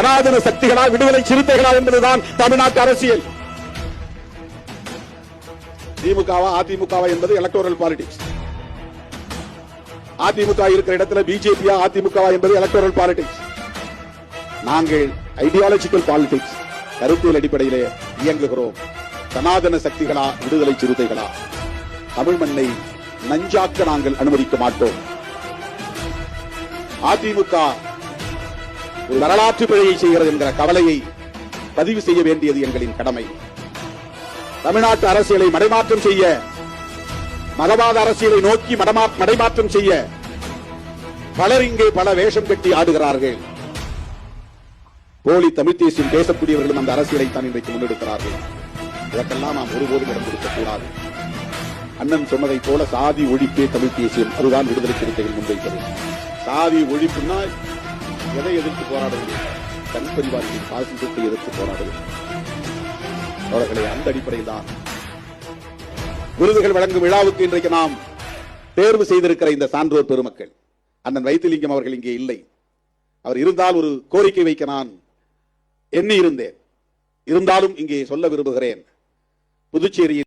சனாதன சக்திகளா விடுதலை சிறுத்தைகளா என்பதுதான் தமிழ்நாட்டு அரசியல். திமுகவா அதிமுகவா என்பது எலக்டோரல் பாலிடிக்ஸ். அதிமுக இருக்கிற இடத்துல பிஜேபியா அதிமுகவா என்பது எலக்டோரல் பாலிடிக்ஸ். நாங்கள் ஐடியாலஜிக்கல் பாலிடிக்ஸ், கருத்தியல் அடிப்படையிலே இயங்குகிறோம். சனாதன சக்திகளா விடுதலை சிறுத்தைகளா, தமிழ் மண்ணை நஞ்சாக்க நாங்கள் அனுமதிக்க மாட்டோம். அதிமுக ஒரு வரலாற்று பிழையை செய்கிறது என்கிற கவலையை பதிவு செய்ய வேண்டியது எங்களின் கடமை. தமிழ்நாட்டு அரசியலை மடைமாற்றம் செய்ய, மதவாத அரசியலை நோக்கி மடைமாற்றம் செய்ய பலர் இங்கே பல வேஷம் கட்டி ஆடுகிறார்கள். போலி தமிழ் தேசியம் பேசக்கூடியவர்களும் அந்த அரசியலை தான் இன்றைக்கு முன்னெடுக்கிறார்கள். இதற்கெல்லாம் நாம் ஒருபோதும் இடம் கொடுக்கக்கூடாது. அண்ணன் சொன்னதை போல சாதி ஒழிப்பே தமிழ் தேசியம், அதுதான் விடுதலை சிறுத்தைகள் முன்வைப்பது. சாதி ஒழிப்புன்னா எதை எதிர்த்து போராடுவது? தன் பரிவாரத்தின் பாசிசத்தை எதிர்த்து போராடுவது. அவர்களை அந்த அடிப்படையில் தான் விருதுகள் வழங்கும் விழாவுக்கு இன்றைக்கு நாம் தேர்வு செய்திருக்கிற இந்த சான்றோர் பெருமக்கள். அண்ணன் வைத்திலிங்கம் அவர்கள் இங்கே இல்லை. அவர் இருந்தால் ஒரு கோரிக்கை வைக்க நான் எண்ணி இருந்தேன். இருந்தாலும் இங்கே சொல்ல விரும்புகிறேன். புதுச்சேரியில்